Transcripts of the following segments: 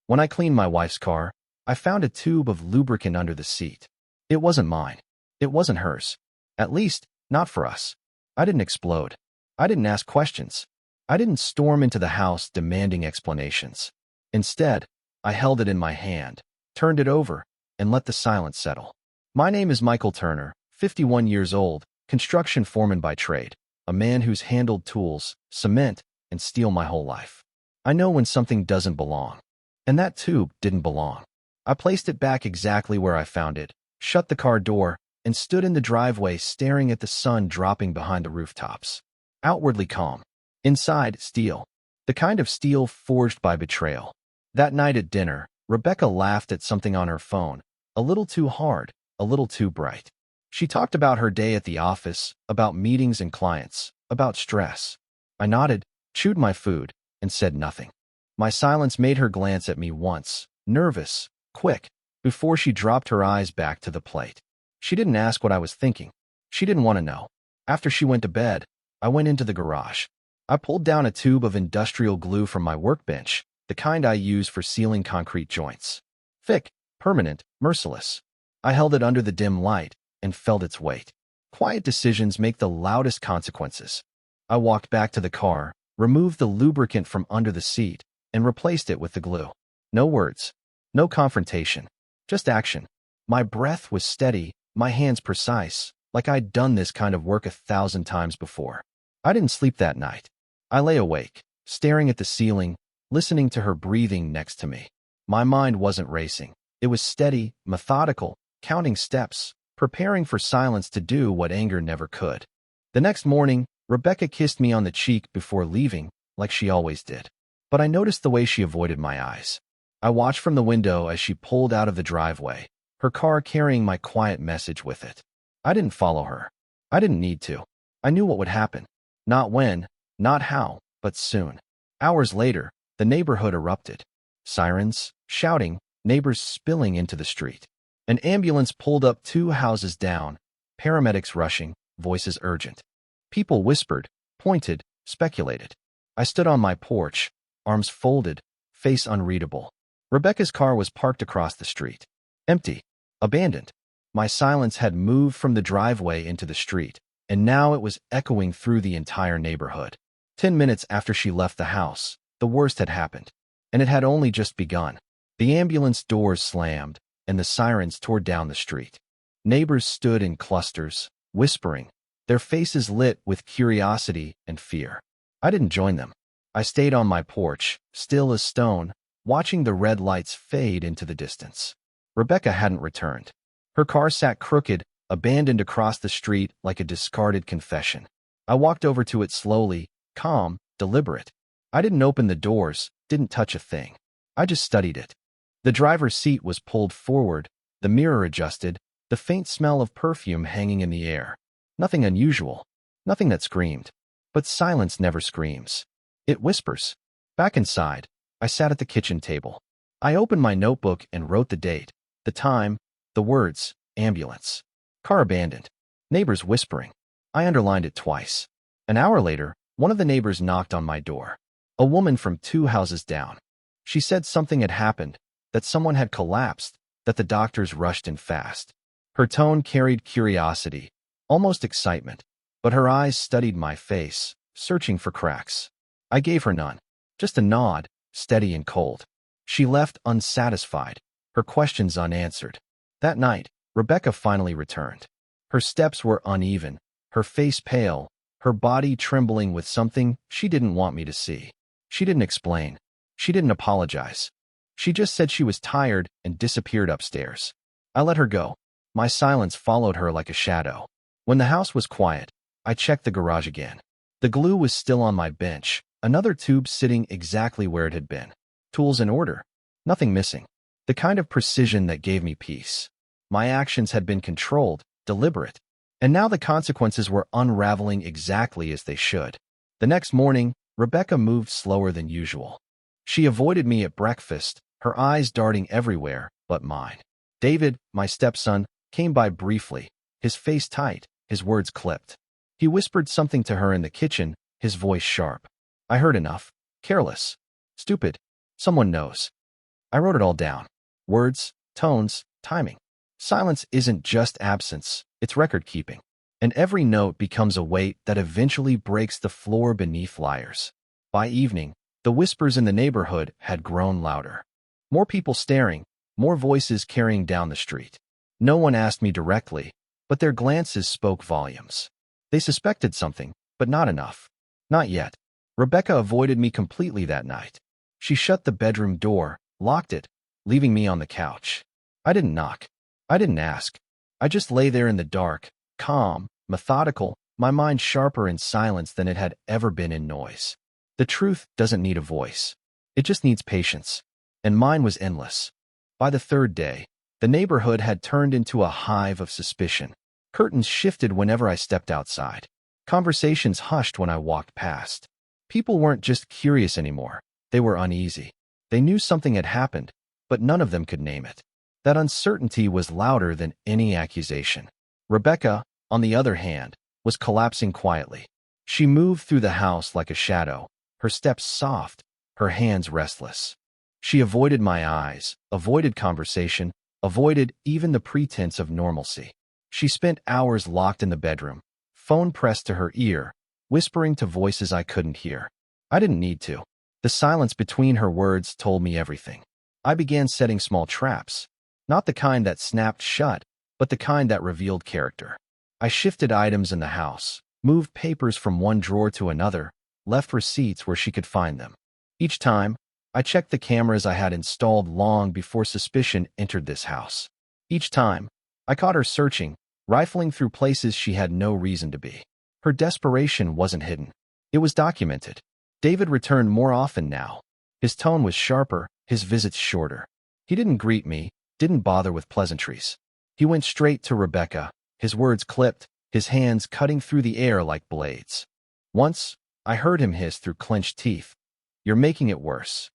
When I cleaned my wife's car, I found a tube of lubricant under the seat. It wasn't mine. It wasn't hers. At least, not for us. I didn't explode. I didn't ask questions. I didn't storm into the house demanding explanations. Instead, I held it in my hand, turned it over, and let the silence settle. My name is Michael Turner, 51 years old, construction foreman by trade, a man who's handled tools, cement, and steel my whole life. I know when something doesn't belong. And that tube didn't belong. I placed it back exactly where I found it, shut the car door, and stood in the driveway staring at the sun dropping behind the rooftops. Outwardly calm. Inside, steel. The kind of steel forged by betrayal. That night at dinner, Rebecca laughed at something on her phone, a little too hard, a little too bright. She talked about her day at the office, about meetings and clients, about stress. I nodded, chewed my food, and said nothing. My silence made her glance at me once, nervous, quick, before she dropped her eyes back to the plate. She didn't ask what I was thinking. She didn't want to know. After she went to bed, I went into the garage. I pulled down a tube of industrial glue from my workbench, the kind I use for sealing concrete joints. Thick, permanent, merciless. I held it under the dim light and felt its weight. Quiet decisions make the loudest consequences. I walked back to the car, removed the lubricant from under the seat, and replaced it with the glue. No words. No confrontation. Just action. My breath was steady, my hands precise, like I'd done this kind of work 1,000 times before. I didn't sleep that night. I lay awake, staring at the ceiling, listening to her breathing next to me. My mind wasn't racing. It was steady, methodical, counting steps, preparing for silence to do what anger never could. The next morning, Rebecca kissed me on the cheek before leaving, like she always did. But I noticed the way she avoided my eyes. I watched from the window as she pulled out of the driveway, her car carrying my quiet message with it. I didn't follow her. I didn't need to. I knew what would happen. Not when, not how, but soon. Hours later, the neighborhood erupted. Sirens, shouting, neighbors spilling into the street. An ambulance pulled up 2 houses down, paramedics rushing, voices urgent. People whispered, pointed, speculated. I stood on my porch, arms folded, face unreadable. Rebecca's car was parked across the street. Empty. Abandoned. My silence had moved from the driveway into the street, and now it was echoing through the entire neighborhood. 10 minutes after she left the house, the worst had happened, and it had only just begun. The ambulance doors slammed, and the sirens tore down the street. Neighbors stood in clusters, whispering, their faces lit with curiosity and fear. I didn't join them. I stayed on my porch, still as stone, watching the red lights fade into the distance. Rebecca hadn't returned. Her car sat crooked, abandoned across the street like a discarded confession. I walked over to it slowly, calm, deliberate. I didn't open the doors, didn't touch a thing. I just studied it. The driver's seat was pulled forward, the mirror adjusted, the faint smell of perfume hanging in the air. Nothing unusual, nothing that screamed. But silence never screams. It whispers. Back inside, I sat at the kitchen table. I opened my notebook and wrote the date, the time, the words, ambulance. Car abandoned. Neighbors whispering. I underlined it twice. An hour later, one of the neighbors knocked on my door. A woman from 2 houses down. She said something had happened, that someone had collapsed, that the doctors rushed in fast. Her tone carried curiosity, almost excitement, but her eyes studied my face, searching for cracks. I gave her none. Just a nod, steady and cold. She left unsatisfied, her questions unanswered. That night, Rebecca finally returned. Her steps were uneven, her face pale, her body trembling with something she didn't want me to see. She didn't explain. She didn't apologize. She just said she was tired and disappeared upstairs. I let her go. My silence followed her like a shadow. When the house was quiet, I checked the garage again. The glue was still on my bench, another tube sitting exactly where it had been. Tools in order. Nothing missing. The kind of precision that gave me peace. My actions had been controlled, deliberate, and now the consequences were unraveling exactly as they should. The next morning, Rebecca moved slower than usual. She avoided me at breakfast, her eyes darting everywhere but mine. David, my stepson, came by briefly, his face tight, his words clipped. He whispered something to her in the kitchen, his voice sharp. I heard enough. Careless. Stupid. Someone knows. I wrote it all down. Words, tones, timing. Silence isn't just absence, it's record-keeping. And every note becomes a weight that eventually breaks the floor beneath liars. By evening, the whispers in the neighborhood had grown louder. More people staring, more voices carrying down the street. No one asked me directly, but their glances spoke volumes. They suspected something, but not enough. Not yet. Rebecca avoided me completely that night. She shut the bedroom door, locked it, leaving me on the couch. I didn't knock. I didn't ask. I just lay there in the dark, calm, methodical, my mind sharper in silence than it had ever been in noise. The truth doesn't need a voice. It just needs patience. And mine was endless. By the third day, the neighborhood had turned into a hive of suspicion. Curtains shifted whenever I stepped outside. Conversations hushed when I walked past. People weren't just curious anymore. They were uneasy. They knew something had happened, but none of them could name it. That uncertainty was louder than any accusation. Rebecca, on the other hand, was collapsing quietly. She moved through the house like a shadow, her steps soft, her hands restless. She avoided my eyes, avoided conversation, avoided even the pretense of normalcy. She spent hours locked in the bedroom, phone pressed to her ear, whispering to voices I couldn't hear. I didn't need to. The silence between her words told me everything. I began setting small traps, not the kind that snapped shut, but the kind that revealed character. I shifted items in the house, moved papers from one drawer to another, left receipts where she could find them. Each time, I checked the cameras I had installed long before suspicion entered this house. Each time, I caught her searching, rifling through places she had no reason to be. Her desperation wasn't hidden. It was documented. David returned more often now. His tone was sharper, his visits shorter. He didn't greet me, didn't bother with pleasantries. He went straight to Rebecca, his words clipped, his hands cutting through the air like blades. Once, I heard him hiss through clenched teeth, "You're making it worse."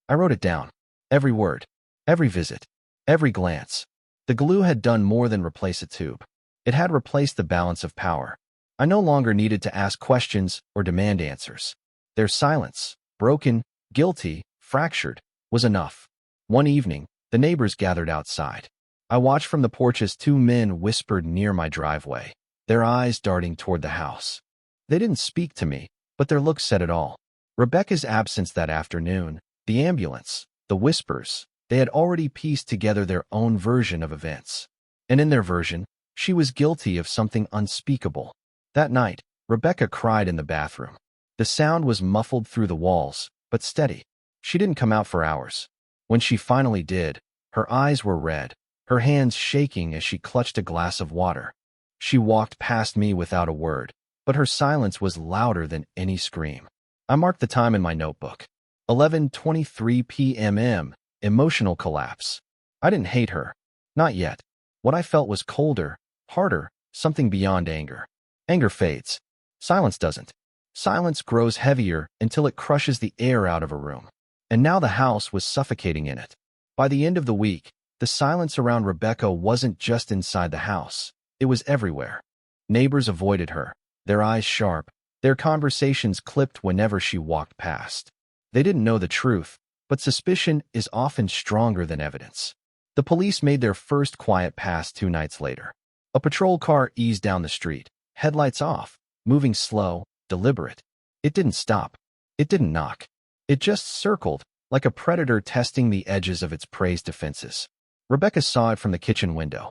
I wrote it down. Every word, every visit, every glance. The glue had done more than replace a tube. It had replaced the balance of power. I no longer needed to ask questions or demand answers. Their silence, broken, guilty, fractured, was enough. One evening, the neighbors gathered outside. I watched from the porch as two men whispered near my driveway, their eyes darting toward the house. They didn't speak to me, but their looks said it all. Rebecca's absence that afternoon, the ambulance, the whispers, they had already pieced together their own version of events. And in their version, she was guilty of something unspeakable. That night, Rebecca cried in the bathroom. The sound was muffled through the walls, but steady. She didn't come out for hours. When she finally did, her eyes were red, her hands shaking as she clutched a glass of water. She walked past me without a word, but her silence was louder than any scream. I marked the time in my notebook. 11:23 p.m. Emotional collapse. I didn't hate her. Not yet. What I felt was colder, harder, something beyond anger. Anger fades. Silence doesn't. Silence grows heavier until it crushes the air out of a room. And now the house was suffocating in it. By the end of the week, the silence around Rebecca wasn't just inside the house. It was everywhere. Neighbors avoided her, their eyes sharp, their conversations clipped whenever she walked past. They didn't know the truth, but suspicion is often stronger than evidence. The police made their first quiet pass 2 nights later. A patrol car eased down the street, headlights off, moving slow, deliberate. It didn't stop. It didn't knock. It just circled, like a predator testing the edges of its prey's defenses. Rebecca saw it from the kitchen window.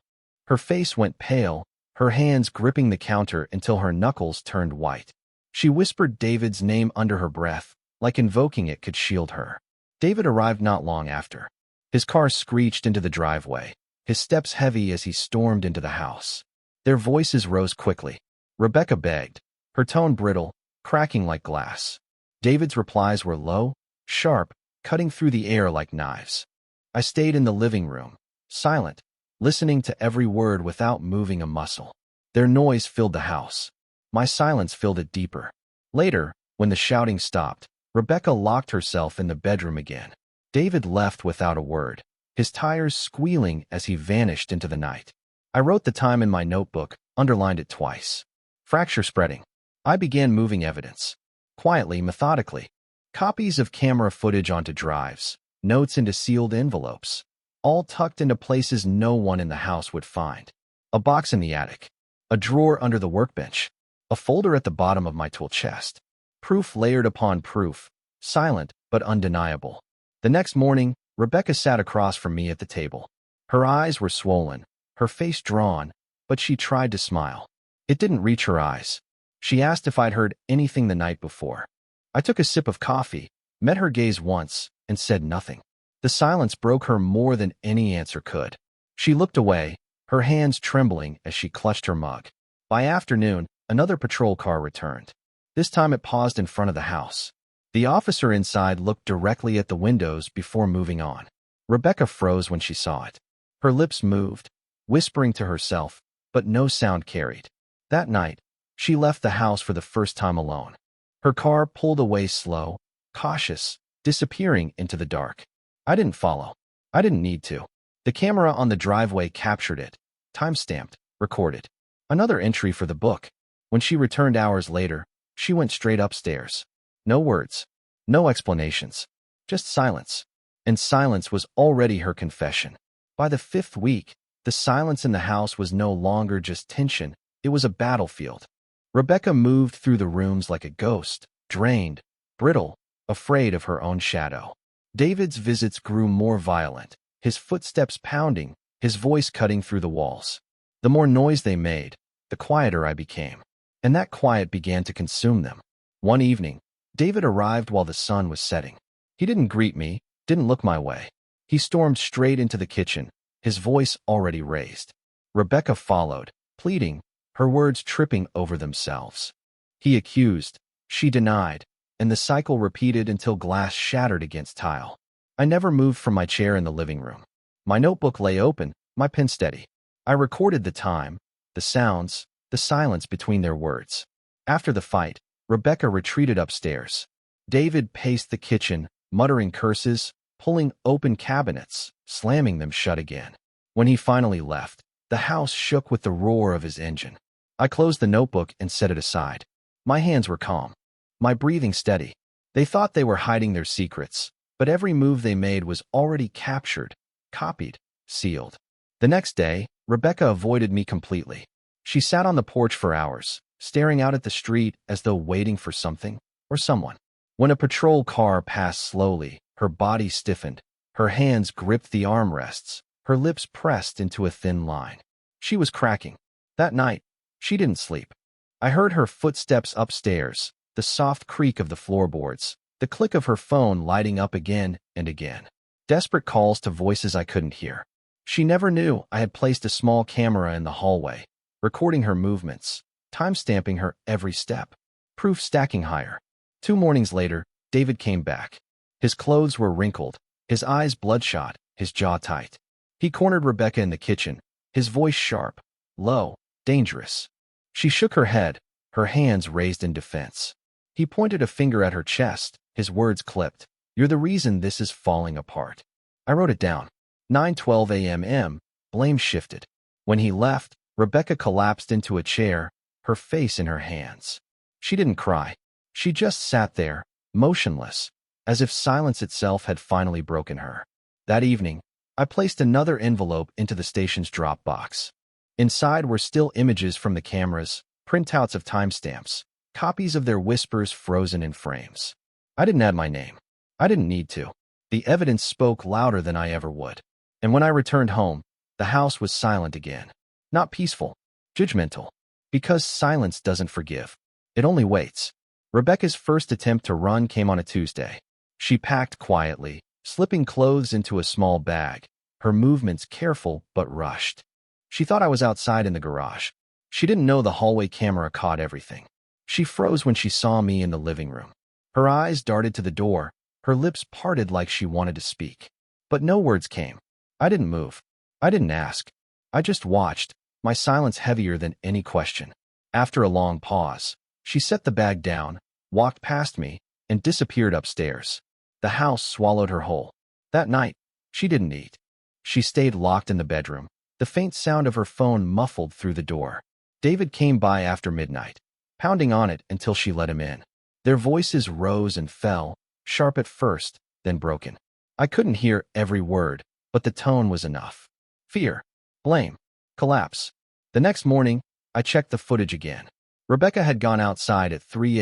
Her face went pale, her hands gripping the counter until her knuckles turned white. She whispered David's name under her breath, like invoking it could shield her. David arrived not long after. His car screeched into the driveway, his steps heavy as he stormed into the house. Their voices rose quickly. Rebecca begged, her tone brittle, cracking like glass. David's replies were low, sharp, cutting through the air like knives. I stayed in the living room, silent, listening to every word without moving a muscle. Their noise filled the house. My silence filled it deeper. Later, when the shouting stopped, Rebecca locked herself in the bedroom again. David left without a word, his tires squealing as he vanished into the night. I wrote the time in my notebook, underlined it twice. Fracture spreading. I began moving evidence. Quietly, methodically. Copies of camera footage onto drives, notes into sealed envelopes, all tucked into places no one in the house would find. A box in the attic, a drawer under the workbench, a folder at the bottom of my tool chest. Proof layered upon proof, silent but undeniable. The next morning, Rebecca sat across from me at the table. Her eyes were swollen, her face drawn, but she tried to smile. It didn't reach her eyes. She asked if I'd heard anything the night before. I took a sip of coffee, met her gaze once, and said nothing. The silence broke her more than any answer could. She looked away, her hands trembling as she clutched her mug. By afternoon, another patrol car returned. This time it paused in front of the house. The officer inside looked directly at the windows before moving on. Rebecca froze when she saw it. Her lips moved, whispering to herself, but no sound carried. That night, she left the house for the first time alone. Her car pulled away slow, cautious, disappearing into the dark. I didn't follow. I didn't need to. The camera on the driveway captured it, time-stamped, recorded. Another entry for the book. When she returned hours later, she went straight upstairs. No words, no explanations, just silence. And silence was already her confession. By the 5th week, the silence in the house was no longer just tension, it was a battlefield. Rebecca moved through the rooms like a ghost, drained, brittle, afraid of her own shadow. David's visits grew more violent, his footsteps pounding, his voice cutting through the walls. The more noise they made, the quieter I became. And that quiet began to consume them. One evening, David arrived while the sun was setting. He didn't greet me, didn't look my way. He stormed straight into the kitchen, his voice already raised. Rebecca followed, pleading, her words tripping over themselves. He accused, she denied, and the cycle repeated until glass shattered against tile. I never moved from my chair in the living room. My notebook lay open, my pen steady. I recorded the time, the sounds, the silence between their words. After the fight, Rebecca retreated upstairs. David paced the kitchen, muttering curses, pulling open cabinets, slamming them shut again. When he finally left, the house shook with the roar of his engine. I closed the notebook and set it aside. My hands were calm, my breathing steady. They thought they were hiding their secrets, but every move they made was already captured, copied, sealed. The next day, Rebecca avoided me completely. She sat on the porch for hours, staring out at the street as though waiting for something or someone. When a patrol car passed slowly, her body stiffened, her hands gripped the armrests, her lips pressed into a thin line. She was cracking. That night, she didn't sleep. I heard her footsteps upstairs, the soft creak of the floorboards, the click of her phone lighting up again and again. Desperate calls to voices I couldn't hear. She never knew I had placed a small camera in the hallway, recording her movements, time-stamping her every step, proof stacking higher. 2 mornings later, David came back. His clothes were wrinkled, his eyes bloodshot, his jaw tight. He cornered Rebecca in the kitchen, his voice sharp, low, dangerous. She shook her head, her hands raised in defense. He pointed a finger at her chest, his words clipped. "You're the reason this is falling apart." I wrote it down. 9:12 a.m. Blame shifted. When he left, Rebecca collapsed into a chair, her face in her hands. She didn't cry. She just sat there, motionless, as if silence itself had finally broken her. That evening, I placed another envelope into the station's drop box. Inside were still images from the cameras, printouts of timestamps, copies of their whispers frozen in frames. I didn't add my name. I didn't need to. The evidence spoke louder than I ever would. And when I returned home, the house was silent again. Not peaceful, judgmental. Because silence doesn't forgive. It only waits. Rebecca's first attempt to run came on a Tuesday. She packed quietly, slipping clothes into a small bag, her movements careful but rushed. She thought I was outside in the garage. She didn't know the hallway camera caught everything. She froze when she saw me in the living room. Her eyes darted to the door, her lips parted like she wanted to speak. But no words came. I didn't move. I didn't ask. I just watched, my silence heavier than any question. After a long pause, she set the bag down, walked past me, and disappeared upstairs. The house swallowed her whole. That night, she didn't eat. She stayed locked in the bedroom, the faint sound of her phone muffled through the door. David came by after midnight, pounding on it until she let him in. Their voices rose and fell, sharp at first, then broken. I couldn't hear every word, but the tone was enough. Fear, blame, collapse. The next morning, I checked the footage again. Rebecca had gone outside at 3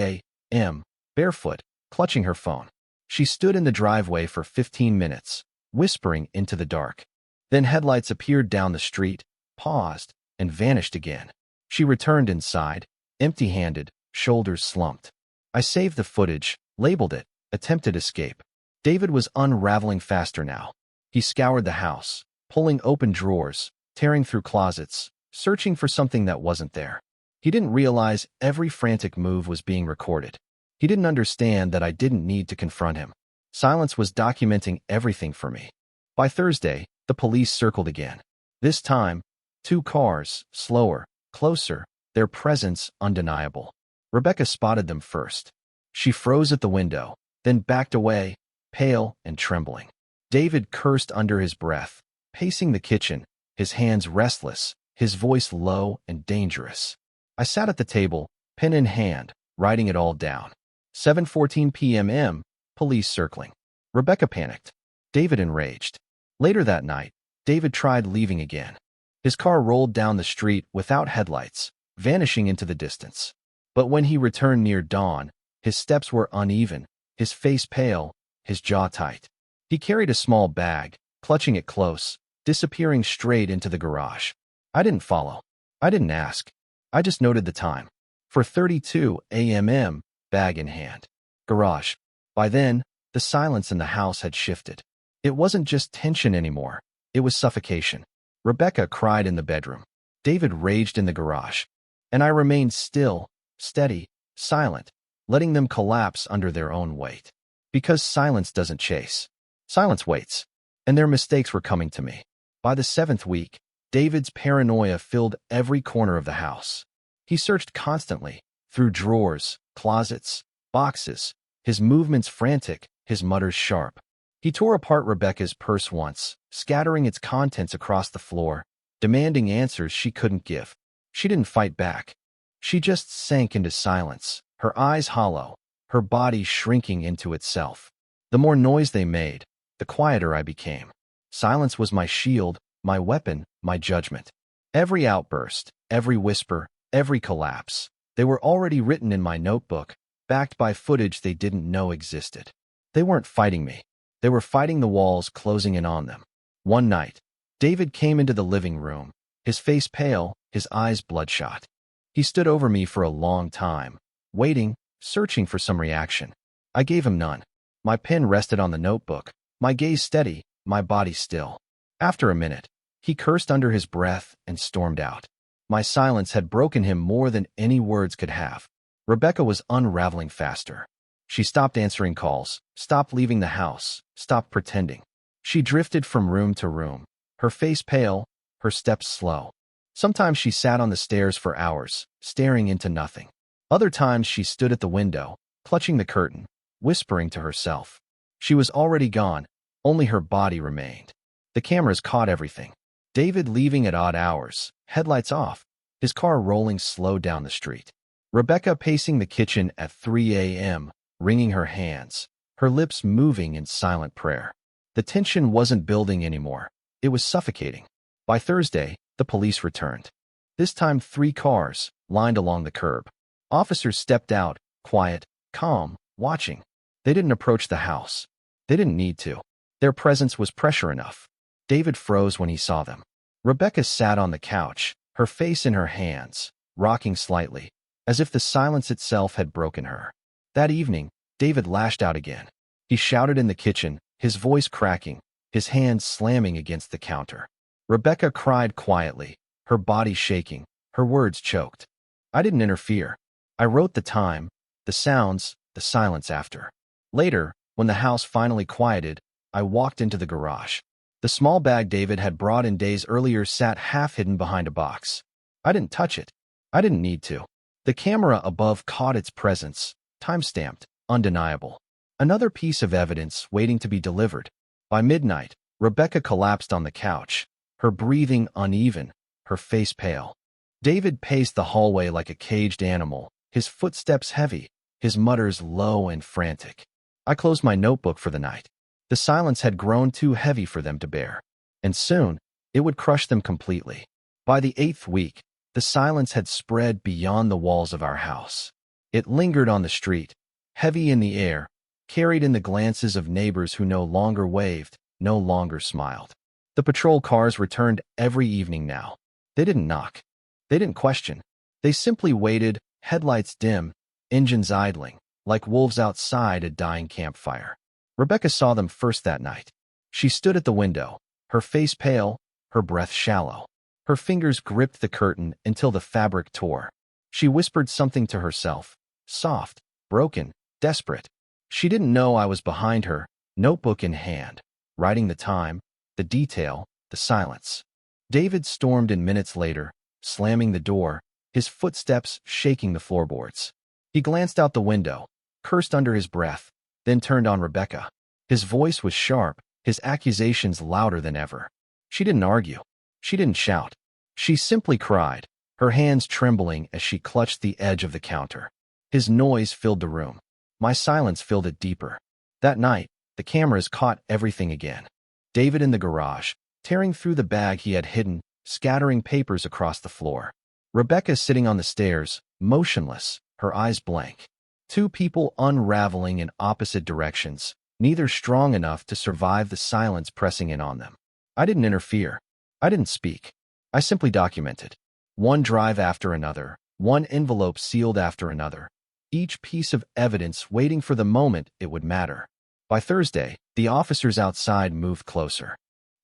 a.m., barefoot, clutching her phone. She stood in the driveway for 15 minutes, whispering into the dark. Then headlights appeared down the street, paused, and vanished again. She returned inside, empty-handed, shoulders slumped. I saved the footage, labeled it, attempted escape. David was unraveling faster now. He scoured the house, pulling open drawers, tearing through closets, searching for something that wasn't there. He didn't realize every frantic move was being recorded. He didn't understand that I didn't need to confront him. Silence was documenting everything for me. By Thursday, the police circled again. This time, 2 cars, slower, closer, their presence undeniable. Rebecca spotted them first. She froze at the window, then backed away, pale and trembling. David cursed under his breath, pacing the kitchen, his hands restless, his voice low and dangerous. I sat at the table, pen in hand, writing it all down. 7:14 p.m. Police circling. Rebecca panicked. David enraged. Later that night, David tried leaving again. His car rolled down the street without headlights, vanishing into the distance. But when he returned near dawn, his steps were uneven, his face pale, his jaw tight. He carried a small bag, clutching it close, disappearing straight into the garage. I didn't follow. I didn't ask. I just noted the time. 4:32 a.m., bag in hand. Garage. By then, the silence in the house had shifted. It wasn't just tension anymore. It was suffocation. Rebecca cried in the bedroom. David raged in the garage. And I remained still, steady, silent, letting them collapse under their own weight. Because silence doesn't chase. Silence waits. And their mistakes were coming to me. By the 7th week, David's paranoia filled every corner of the house. He searched constantly, through drawers, closets, boxes, his movements frantic, his mutters sharp. He tore apart Rebecca's purse once, scattering its contents across the floor, demanding answers she couldn't give. She didn't fight back. She just sank into silence, her eyes hollow, her body shrinking into itself. The more noise they made, the quieter I became. Silence was my shield, my weapon, my judgment. Every outburst, every whisper, every collapse, they were already written in my notebook, backed by footage they didn't know existed. They weren't fighting me. They were fighting the walls closing in on them. One night, David came into the living room, his face pale, his eyes bloodshot. He stood over me for a long time, waiting, searching for some reaction. I gave him none. My pen rested on the notebook, my gaze steady, my body still. After a minute, he cursed under his breath and stormed out. My silence had broken him more than any words could have. Rebecca was unraveling faster. She stopped answering calls, stopped leaving the house, stopped pretending. She drifted from room to room, her face pale, her steps slow. Sometimes she sat on the stairs for hours, staring into nothing. Other times she stood at the window, clutching the curtain, whispering to herself. She was already gone, only her body remained. The cameras caught everything. David leaving at odd hours, headlights off, his car rolling slow down the street. Rebecca pacing the kitchen at 3 a.m., wringing her hands, her lips moving in silent prayer. The tension wasn't building anymore. It was suffocating. By Thursday, the police returned. This time 3 cars, lined along the curb. Officers stepped out, quiet, calm, watching. They didn't approach the house. They didn't need to. Their presence was pressure enough. David froze when he saw them. Rebecca sat on the couch, her face in her hands, rocking slightly, as if the silence itself had broken her. That evening, David lashed out again. He shouted in the kitchen, his voice cracking, his hands slamming against the counter. Rebecca cried quietly, her body shaking, her words choked. I didn't interfere. I wrote the time, the sounds, the silence after. Later, when the house finally quieted, I walked into the garage. The small bag David had brought in days earlier sat half-hidden behind a box. I didn't touch it. I didn't need to. The camera above caught its presence, time-stamped, undeniable. Another piece of evidence waiting to be delivered. By midnight, Rebecca collapsed on the couch, her breathing uneven, her face pale. David paced the hallway like a caged animal, his footsteps heavy, his mutters low and frantic. I closed my notebook for the night. The silence had grown too heavy for them to bear, and soon it would crush them completely. By the 8th week, the silence had spread beyond the walls of our house. It lingered on the street, heavy in the air, carried in the glances of neighbors who no longer waved, no longer smiled. The patrol cars returned every evening now. They didn't knock. They didn't question. They simply waited, headlights dim, engines idling, like wolves outside a dying campfire. Rebecca saw them first that night. She stood at the window, her face pale, her breath shallow. Her fingers gripped the curtain until the fabric tore. She whispered something to herself, soft, broken, desperate. She didn't know I was behind her, notebook in hand, writing the time, the detail, the silence. David stormed in minutes later, slamming the door, his footsteps shaking the floorboards. He glanced out the window, cursed under his breath, then turned on Rebecca. His voice was sharp, his accusations louder than ever. She didn't argue. She didn't shout. She simply cried, her hands trembling as she clutched the edge of the counter. His noise filled the room. My silence filled it deeper. That night, the cameras caught everything again. David in the garage, tearing through the bag he had hidden, scattering papers across the floor. Rebecca sitting on the stairs, motionless, her eyes blank. Two people unraveling in opposite directions, neither strong enough to survive the silence pressing in on them. I didn't interfere. I didn't speak. I simply documented. One drive after another, one envelope sealed after another. Each piece of evidence waiting for the moment it would matter. By Thursday, the officers outside moved closer.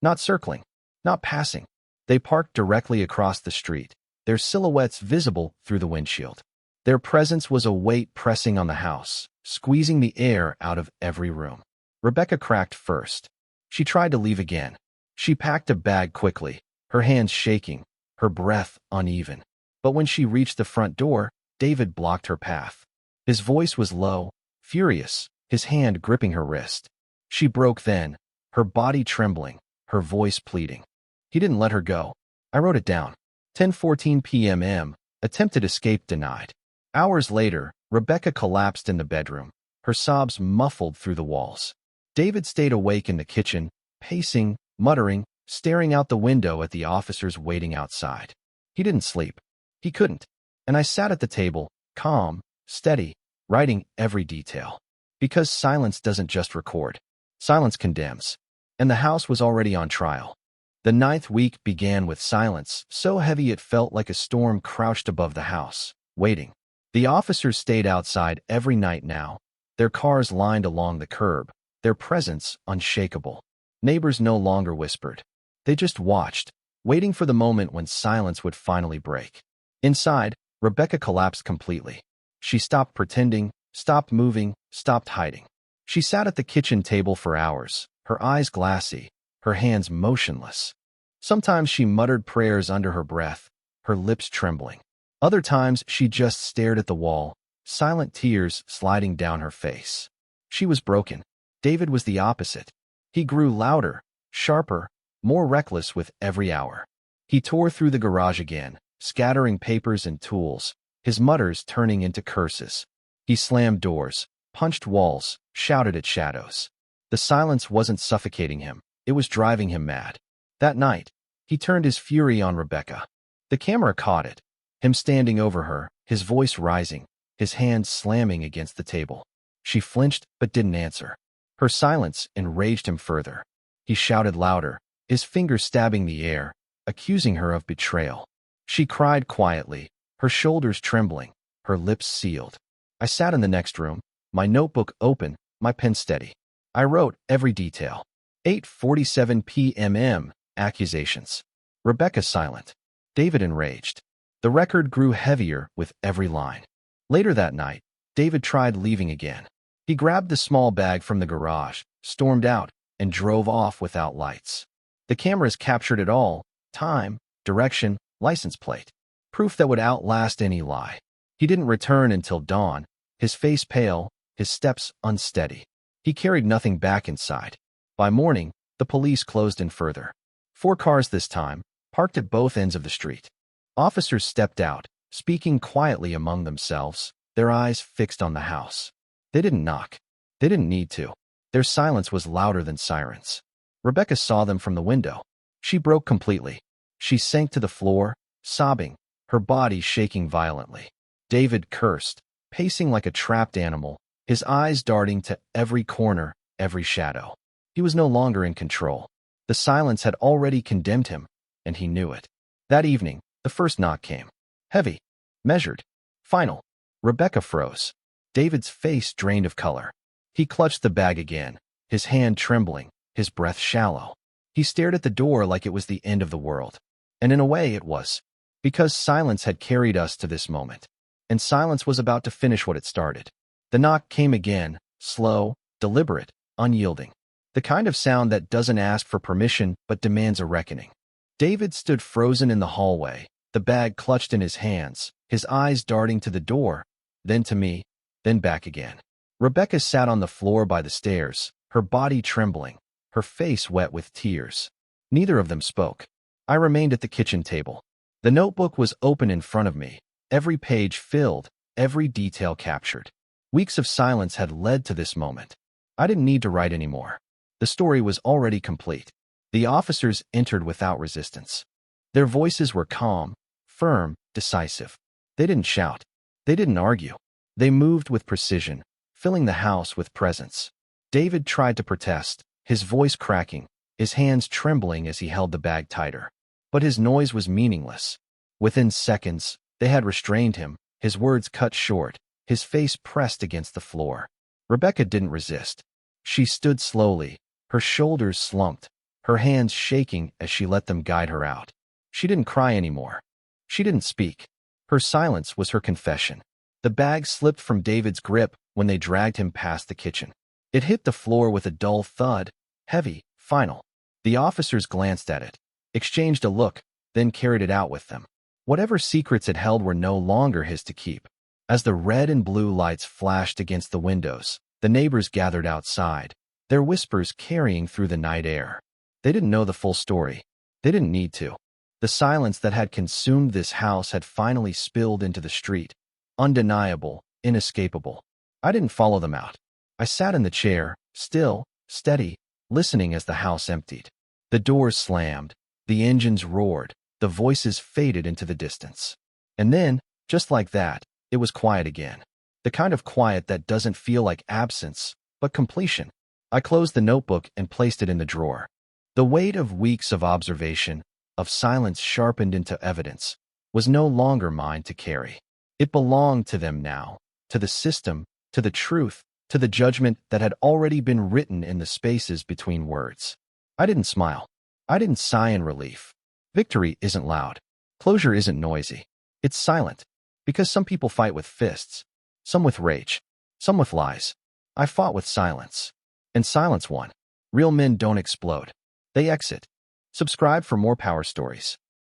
Not circling, not passing. They parked directly across the street, their silhouettes visible through the windshield. Their presence was a weight pressing on the house, squeezing the air out of every room. Rebecca cracked first. She tried to leave again. She packed a bag quickly, her hands shaking, her breath uneven. But when she reached the front door, David blocked her path. His voice was low, furious, his hand gripping her wrist. She broke then, her body trembling, her voice pleading. He didn't let her go. I wrote it down. 10:14 p.m. Attempted escape denied. Hours later, Rebecca collapsed in the bedroom, her sobs muffled through the walls. David stayed awake in the kitchen, pacing, muttering, staring out the window at the officers waiting outside. He didn't sleep. He couldn't. And I sat at the table, calm, steady, writing every detail. Because silence doesn't just record. Silence condemns. And the house was already on trial. The 9th week began with silence, so heavy it felt like a storm crouched above the house, waiting. The officers stayed outside every night now, their cars lined along the curb, their presence unshakable. Neighbors no longer whispered. They just watched, waiting for the moment when silence would finally break. Inside, Rebecca collapsed completely. She stopped pretending, stopped moving, stopped hiding. She sat at the kitchen table for hours, her eyes glassy, her hands motionless. Sometimes she muttered prayers under her breath, her lips trembling. Other times she just stared at the wall, silent tears sliding down her face. She was broken. David was the opposite. He grew louder, sharper, more reckless with every hour. He tore through the garage again, scattering papers and tools, his mutters turning into curses. He slammed doors, punched walls, shouted at shadows. The silence wasn't suffocating him, it was driving him mad. That night, he turned his fury on Rebecca. The camera caught it, him standing over her, his voice rising, his hands slamming against the table. She flinched but didn't answer. Her silence enraged him further. He shouted louder, his fingers stabbing the air, accusing her of betrayal. She cried quietly, her shoulders trembling, her lips sealed. I sat in the next room, my notebook open, my pen steady. I wrote every detail. 8:47 p.m. Accusations. Rebecca silent. David enraged. The record grew heavier with every line. Later that night, David tried leaving again. He grabbed the small bag from the garage, stormed out, and drove off without lights. The cameras captured it all: time, direction, license plate. Proof that would outlast any lie. He didn't return until dawn, his face pale, his steps unsteady. He carried nothing back inside. By morning, the police closed in further. 4 cars this time, parked at both ends of the street. Officers stepped out, speaking quietly among themselves, their eyes fixed on the house. They didn't knock. They didn't need to. Their silence was louder than sirens. Rebecca saw them from the window. She broke completely. She sank to the floor, sobbing, her body shaking violently. David cursed, pacing like a trapped animal, his eyes darting to every corner, every shadow. He was no longer in control. The silence had already condemned him, and he knew it. That evening, the first knock came. Heavy, measured, final. Rebecca froze. David's face drained of color. He clutched the bag again, his hand trembling, his breath shallow. He stared at the door like it was the end of the world. And in a way it was, because silence had carried us to this moment. And silence was about to finish what it started. The knock came again, slow, deliberate, unyielding. The kind of sound that doesn't ask for permission but demands a reckoning. David stood frozen in the hallway, the bag clutched in his hands, his eyes darting to the door, then to me, then back again. Rebecca sat on the floor by the stairs, her body trembling, her face wet with tears. Neither of them spoke. I remained at the kitchen table. The notebook was open in front of me, every page filled, every detail captured. Weeks of silence had led to this moment. I didn't need to write anymore. The story was already complete. The officers entered without resistance. Their voices were calm, firm, decisive. They didn't shout. They didn't argue. They moved with precision, filling the house with presence. David tried to protest, his voice cracking, his hands trembling as he held the bag tighter. But his noise was meaningless. Within seconds, they had restrained him, his words cut short, his face pressed against the floor. Rebecca didn't resist. She stood slowly, her shoulders slumped, her hands shaking as she let them guide her out. She didn't cry anymore. She didn't speak. Her silence was her confession. The bag slipped from David's grip when they dragged him past the kitchen. It hit the floor with a dull thud, heavy, final. The officers glanced at it, exchanged a look, then carried it out with them. Whatever secrets it held were no longer his to keep. As the red and blue lights flashed against the windows, the neighbors gathered outside, their whispers carrying through the night air. They didn't know the full story. They didn't need to. The silence that had consumed this house had finally spilled into the street. Undeniable, inescapable. I didn't follow them out. I sat in the chair, still, steady, listening as the house emptied. The doors slammed, the engines roared, the voices faded into the distance. And then, just like that, it was quiet again. The kind of quiet that doesn't feel like absence, but completion. I closed the notebook and placed it in the drawer. The weight of weeks of observation, of silence sharpened into evidence, was no longer mine to carry. It belonged to them now, to the system, to the truth, to the judgment that had already been written in the spaces between words. I didn't smile. I didn't sigh in relief. Victory isn't loud. Closure isn't noisy. It's silent. Because some people fight with fists, some with rage, some with lies. I fought with silence. And silence won. Real men don't explode. They exit. Subscribe for more power stories.